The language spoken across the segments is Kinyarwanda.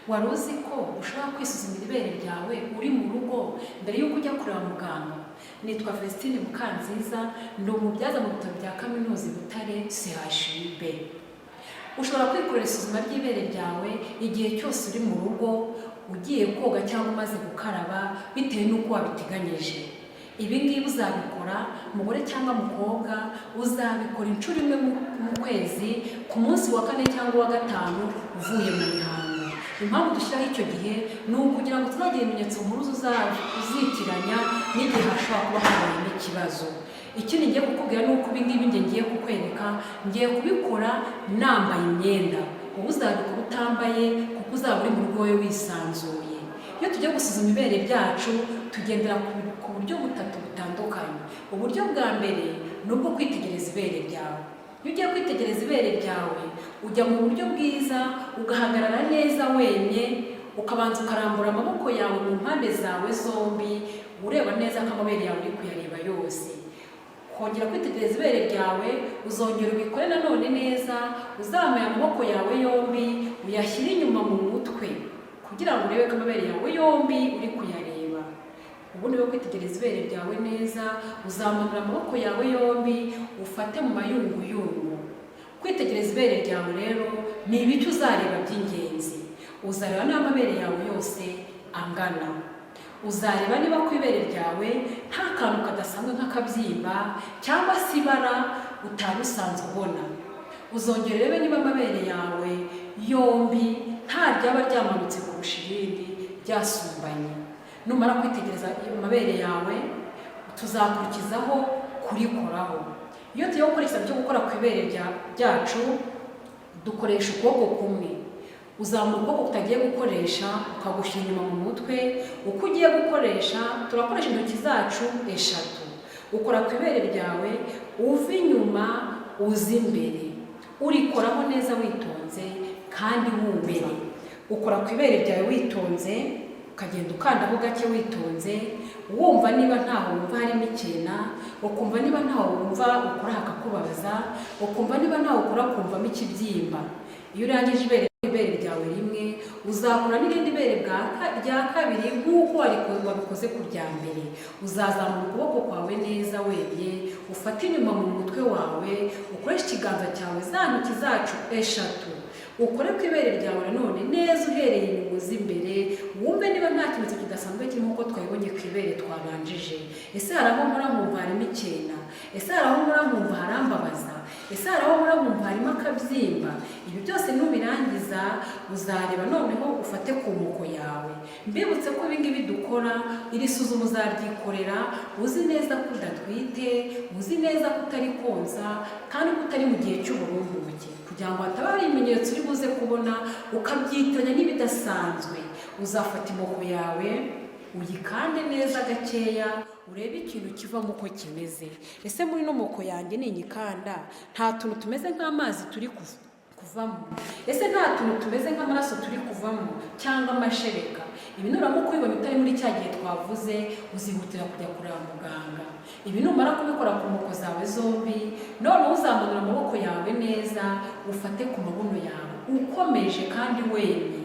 Wari uzi ko ushobora kwisuzumira ibere ryawe uri mu rugo mbere y'uko ujya kureba muganga? Nitwa Vestine Mukanziza, ndi umubyaza mu bitaro bya Kaminuza i Butare CHUB. Ushobora kwikorera isuzuma ry'ibere ryawe igihe cyose uri mu rugo, ugiye koga cyangwa umaze gukaraba bitewe n'uko wabiteganyije. Ibi ngibi uzabikora umugore cyangwa umukobwa, uzabikora inshuro imwe mu kwezi ku munsi wa 4 cyangwa wa 5 uvuye mu mihango. Impamvu dushyiraho icyo gihe ni ukugira ngo tuzagira ibimenyetso mpuruza uzitiranya n'igihe hashobora kuba habaye n'ikibazo. Ikindi ngiye kukubwira ni uko ibi ngibi ngiye kukwereka, ngiye kubikora nambaye imyenda. Ubu uzabikora utambaye kuko uzaba uri mu rugo wowe wisanzuye. Iyo tujya gusuzuma ibere ryacu tugendera ku buryo butatu butandukanye. Uburyo bwa mbere ni ubwo kwitegereza ibere ryawe. Iyo ugiye kwitegereza ibere ryawe ujya mu buryo bwiza, ugahagarara neza wemye, ukabanza ukarambura amaboko yawe mu mpande zawe zombi, ureba neza ko amabere yawe uri kuyareba yose. Kongera kwitegereza ibere ryawe uzongera ubikore nanone neza, uzamuye amaboko yawe yombi uyashyire inyuma mu mutwe kugira ngo urebe ko amabere yawe yombi uri kuyareba. Ubundi wo kwitegereza ibere ryawe neza, uzamanura amaboko yawe yombi ufate mu mayunguyungu. Kwitegereza ibere ryawe rero ni ibice uzareba by'ingenzi. Uzareba niba amabere yawe yose angana. Uzareba niba ku ibere ryawe nta kantu kadasanzwe nk'akabyimba cyangwa se ibara utari usanzwe ubona. Uzongera urebe niba amabere yawe yombi nta ryaba ryamanutse kurusha irindi, ryasumbanye. Numara kwitegereza amabere yawe tuzakurikizaho kurikoraho. Iyo tugiye gukora ikintu cyo gukora ku ibere ryacu dukoresha ukuboko kumwe. Uzamura ukuboko utagiye gukoresha ukagushyira inyuma mu mutwe. Uko ugiye gukoresha turakoresha intoki zacu 3. Ukora ku ibere ryawe uva inyuma uza imbere, urikoraho neza witonze kandi wumva. Ukora ku ibere ryawe witonze, ukagenda ukandaho gake witonze, wumva niba ntaho wumva harimo ikintu, ukumva niba ntaho wumva ukora hakakubabaza, ukumva niba ntaho ukora kumvamo ikibyimba. Iyo urangije ibere ryawe rimwe uzakora n'irindi bere rya kabiri nk'uko wabikoze ku rya mbere. Uzazamura ukuboko kwawe neza wemye, ufate inyuma mu mutwe wawe, ukoreshe ikiganza cyawe za ntoki zacu 3. Ukore ku ibere ryawe nanone neza uhereye inyuma uza imbere, wumve niba nta kimenyetso kidasanzwe kirimo uko twabibonye ku ibere twabanjije. Ese hari aho nkora nkumva harimo ikintu? Ese hari aho nkora nkumva harambabaza? Ese hari aho nkora nkumva harimo akabyimba? Ibi byose nubirangiza uzareba noneho ufate ku moko yawe. Mbibutse ko ibi ngibi dukora, iri suzuma uzaryikorera uzi neza ko udatwite, uzi neza ko utari konsa kandi ko utari mu gihe cy'uburumbuke, kugira ngo hataba hari ibimenyetso uri buze kubona ukabyitiranya n'ibidasanzwe. Uzafata imoko yawe uyikande neza gakeya, urebe ikintu kivamo uko kimeze. Ese muri no moko yanjye ninyikanda nta tuntu tumeze nk'amazi turi kuvamo? Ese nta tuntu tumeze nk'amaraso turi kuvamo cyangwa amashereka? Ibi nuramuka ubibona utari muri cya gihe twavuze, uzihutira kujya kureba muganga. Ibi numara kubikora ku moko zawe zombi, noneho uzamanura amaboko yawe neza, ufate ku mabuno yawe ukomeje kandi wemye.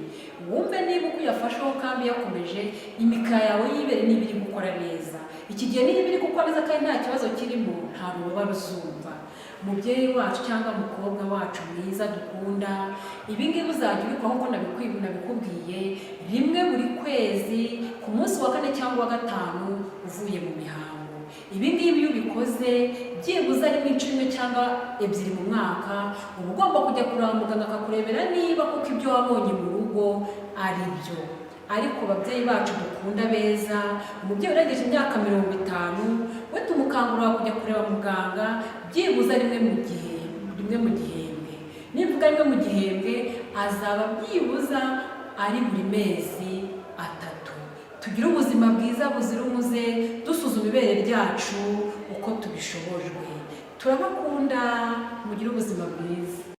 Wumve niba uko uyafasheho kandi yakomeje, imikaya yawe y'ibere niba iri gukora neza. Iki gihe niba iri gukora neza kandi nta kibazo kirimo, nta bubabare uzumva. Mubyeyi wacu cyangwa mukobwa wacu mwiza dukunda, ibi ngibi uzajya ubikora nk'uko nabikubwiye rimwe buri kwezi ku munsi wa 4 cyangwa wa 5 uvuye mu mihango. Ibi ngibi iyo ubikoze byibuze ari inshuro 1 cyangwa 2 mu mwaka, uba ugomba kujya kureba muganga akakurebera niba kuko ibyo wabonye mu rugo ari byo. Ariko babyeyi bacu dukunda beza, umubyeyi urengeje imyaka 50 we tumukangurira kujya kureba muganga byibuze rimwe mu gihembwe. Nivuga rimwe mu gihembwe azaba byibuza ari buri mezi 3. Tugire ubuzima bwiza buzira umuze, dusuzuma ibere ryacu uko tubishobojwe. Turabakunda, mugire ubuzima bwiza.